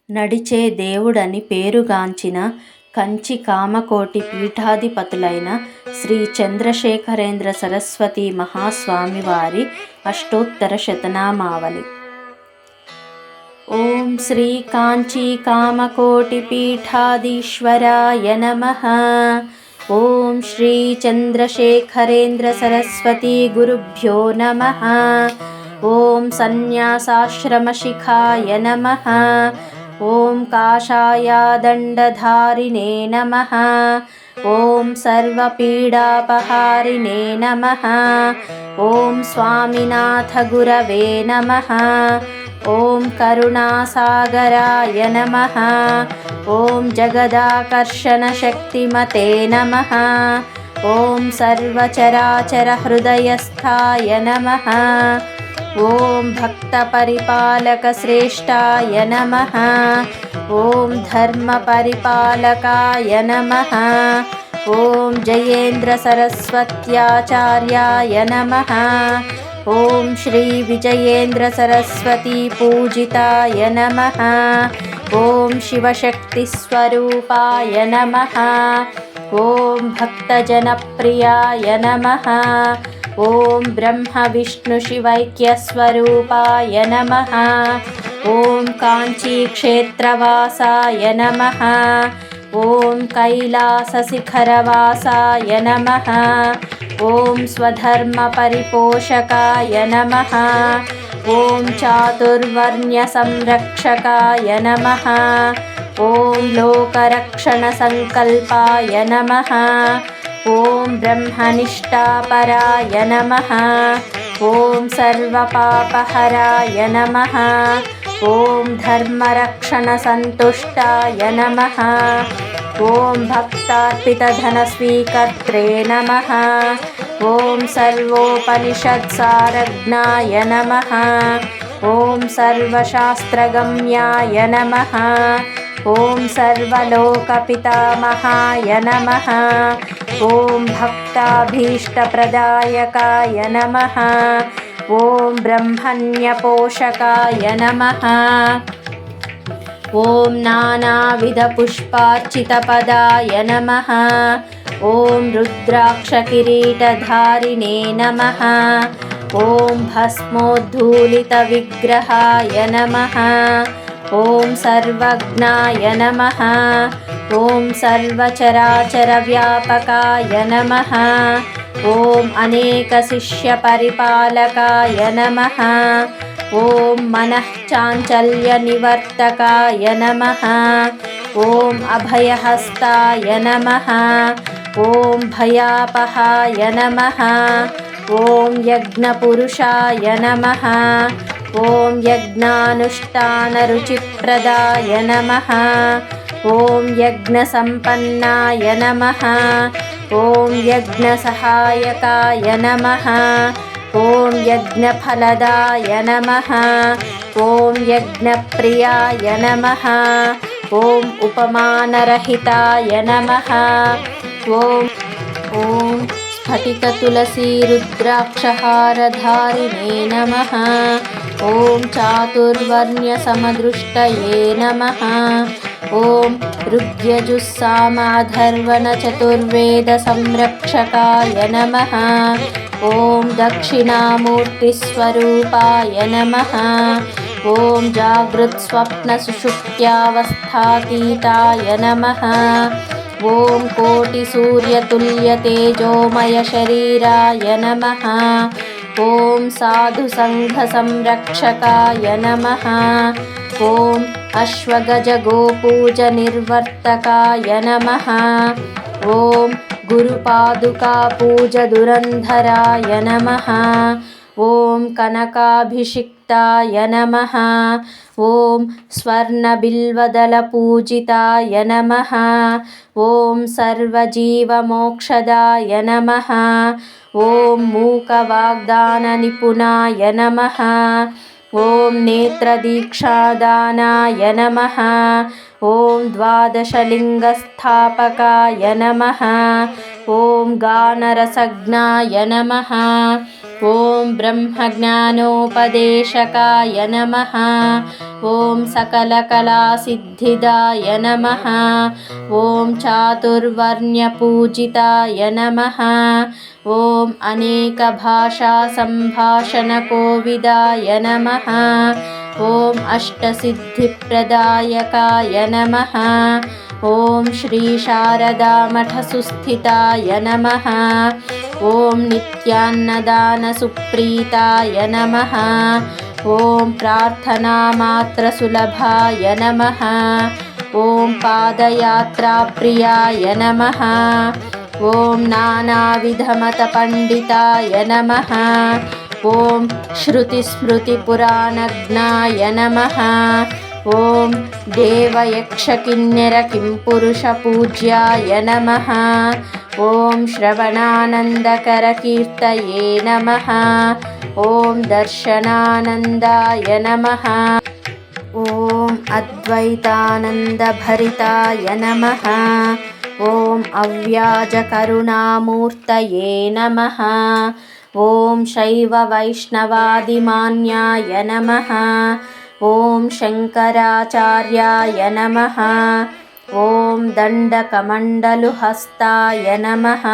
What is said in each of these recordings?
నడిచే దేవుడని పేరుగాంచిన కంచి కామకోటి పీఠాధిపతులైన శ్రీ చంద్రశేఖరేంద్ర సరస్వతి మహాస్వామివారి అష్టోత్తర శతనామావళి. ఓం శ్రీ కాంచీ కామకోటి పీఠాధీశ్వరాయ నమః. ఓం శ్రీ చంద్రశేఖరేంద్ర సరస్వతి గురుభ్యో నమః. ఓం సన్యాసాశ్రమ శిఖాయ నమః. ఓం కాషాయదండధారిణే నమః. ఓం సర్వపీడాపహారిణే నమః. ఓం స్వామినాథ గురవే నమః. ఓం కరుణాసాగరాయ నమః. ఓం జగదాకర్షణ శక్తిమతే నమః. ఓం సర్వచరాచర హృదయస్థాయ నమః. ఓం భక్త పరిపాలక శ్రేష్ఠాయ నమః. ఓం ధర్మ పరిపాలకాయ నమః. ఓం జయేంద్ర సరస్వత్యాచార్యాయ నమః. ఓం శ్రీ విజయేంద్ర సరస్వతి పూజితాయ నమః. ఓం శివశక్తి స్వరూపాయ నమః. ఓం భక్తజనప్రియాయ నమః. ఓం బ్రహ్మ విష్ణు శివైక్య స్వరూపాయ నమః. ఓం కాంచీ క్షేత్రవాసాయ నమః. ఓం కైలాస శిఖరవాసాయ నమః. ఓం స్వధర్మ పరిపోషకాయ నమః. ఓం చాతుర్వర్ణ్య సంరక్షకాయ నమః. ఓం లోకరక్షణ సంకల్పాయ నమః. ఓం బ్రహ్మనిష్టాపరాయ నమః. ఓం సర్వపాపహరాయ నమః. ఓం ధర్మరక్షణ సంతుష్టాయ నమః. ఓం భక్తార్పితధనస్వీకర్త్రే నమః. ఓం సర్వోపనిషత్సారజ్ఞాయ నమః. ఓం సర్వశాస్త్రగమ్యాయ నమః. ఓం సర్వలోకపితామహాయ నమః. ఓం భక్తాభీష్టప్రదాయకాయ నమః. ఓం బ్రహ్మణ్యపోషకాయ నమః. ఓం నానావిధపుష్పార్చితపదాయ నమః. ఓం రుద్రాక్షకిరీటధారిణే నమః. ఓం భస్మోద్ధూళితవిగ్రహాయ నమః. ఓం సర్వజ్ఞాయ నమః. ఓం సర్వచరాచరవ్యాపకాయ నమః. ఓం అనేకశిష్యపరిపాలకాయ నమః. ఓం మనఃచాంచల్యనివర్తకాయ నమః. ఓం అభయహస్తాయ నమః. ఓం భయాపహాయ నమః. ఓం యజ్ఞపురుషాయ నమః. ఓం యజ్ఞానుష్ఠానరుచిప్రదాయ నమః. ఓం యజ్ఞసంపన్నాయ నమః. ఓం యజ్ఞసహాయకాయ నమః. ఓం యజ్ఞఫలదాయ నమః. ఓం యజ్ఞప్రియాయ నమః. ఓం ఉపమానరహితాయ నమః. ఓం స్ఫటికతులసీరుద్రాక్షహారధారిణే నమః. ఓం చాతుర్వర్ణ్యసమదృష్టయే నమః. ఓం ఋగ్యజుస్సామాధర్వణచతుర్వేదసంరక్షకాయ నమః. ఓం దక్షిణామూర్తిస్వరూపాయ నమః. ఓం జాగృత్స్వప్నసుషుప్త్యావస్థాతీతాయ నమః. ఓం కోటిసూర్యతుల్యతేజోమయశరీరాయ నమః. ఓం సాధుసంఘసంరక్షకాయ నమః. ఓం అశ్వగజగోపూజనిర్వర్తకాయ నమః. ఓం గురుపాదుకాపూజదురంధరాయ నమః. ఓం కనకాభిషిక్తాయ నమః. ఓం స్వర్ణబిల్వదళపూజితాయ నమః. ఓం సర్వజీవమోక్షదాయ నమః. ఓం మూకవాగ్దాననిపుణాయ నమః. ఓం నేత్రదీక్షాదానాయ నమః. ఓం ద్వాదశలింగస్థాపకాయ నమః. ఓం గానరసజ్ఞాయ నమః. ॐ ब्रह्मज्ञानोपदेशकाय नमः। ॐ सकलकलासिद्धिदाय नमः। ॐ चातुर्वर्ण्यपूजिताय नमः। ॐ अनेकभाषासम्भाषणकोविदाय नमः। ॐ अष्टसिद्धिप्रदायकाय नमः। ॐ श्रीशारदामठसुस्थिताय नमः। ॐ नित्यान्नदानसुप्रीताय नमः। ॐ प्रार्थनामात्रसुलभाय नमः। ॐ पादयात्राप्रियाय नमः। ॐ नानाविधमतपण्डिताय नमः। ॐ श्रुतिस्मृतिपुराणज्ञाय नमः। ॐ देवयक्षकिन्नरकिंपुरुषपूज्याय नमः। ॐ श्रवणानन्दकरकीर्तये नमः। ॐ दर्शनानन्दाय नमः। ॐ अद्वैतानन्दभरिताय नमः। ॐ अव्याजकरुणामूर्तये नमः। ॐ शैववैष्णवादिमान्याय नमः। ॐ शङ्कराचार्याय नमः। ॐ दण्डकमण्डलुहस्ताय नमः।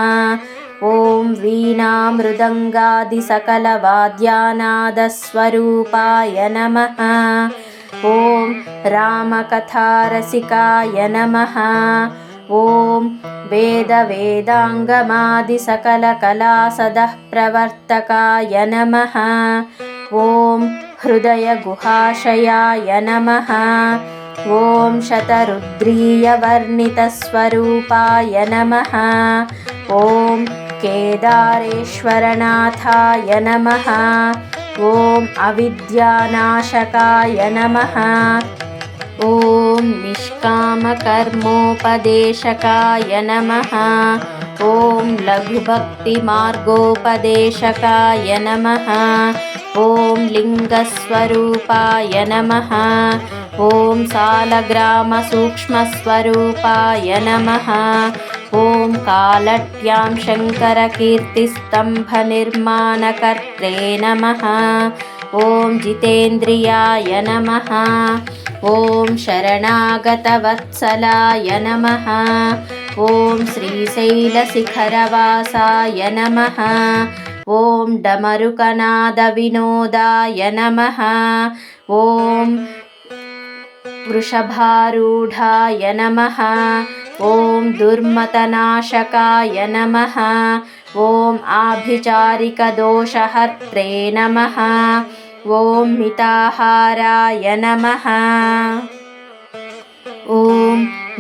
ॐ वीणामृदङ्गादिसकलवाद्यानादस्वरूपाय नमः। ॐ रामकथारसिकाय नमः। ॐ वेदवेदाङ्गमादिसकलकलासदः प्रवर्तकाय नमः। ॐ हृदयगुहाशयाय नमः। ॐ शतरुद्रीयवर्णितस्वरूपाय नमः। ॐ केदारेश्वरनाथाय नमः। ॐ अविद्यानाशकाय नमः। ॐ निष्कामकर्मोपदेशकाय नमः। ॐ लघुभक्तिमार्गोपदेशकाय नमः। ॐ लिङ्गस्वरूपाय नमः। ॐ सालग्रामसूक्ष्मस्वरूपाय नमः। ॐ कालट्यां शङ्करकीर्तिस्तम्भनिर्माणकर्त्रे नमः। ॐ जितेन्द्रियाय नमः। ॐ शरणागतवत्सलाय नमः। ॐ श्रीशैलशिखरवासाय नमः। ॐ डमरुकनादविनोदाय नमः। ॐ वृषभारूढाय नमः। ॐ दुर्मतनाशकाय नमः। ॐ आभिचारिकदोषहर्त्रे नमः। ॐ मिताहाराय नमः। ॐ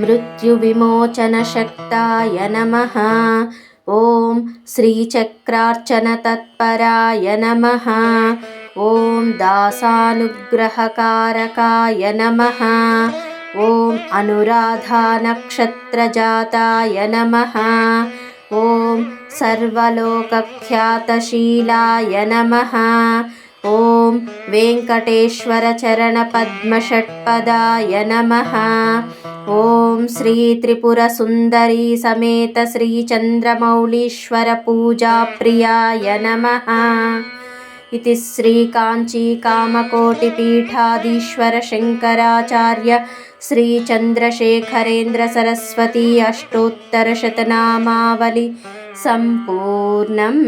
मृत्युविमोचनशक्ताय नमः। ॐ श्रीचक्रार्चनतत्पराय नमः। ॐ दासानुग्रहकारकाय नमः। ॐ अनुराधानक्षत्रजाताय नमः। ॐ सर्वलोकख्यातशीलाय नमः। ॐ वेङ्कटेश्वरचरणपद्मषट्पदाय नमः। ॐ श्रीत्रिपुरसुन्दरी समेत श्रीचन्द्रमौलीश्वरपूजाप्रियाय नमः। इति श्रीकाञ्चीकामकोटिपीठाधीश्वर शङ्कराचार्य श्रीचन्द्रशेखरेन्द्रसरस्वती अष्टोत्तरशतनामावली सम्पूर्णम्।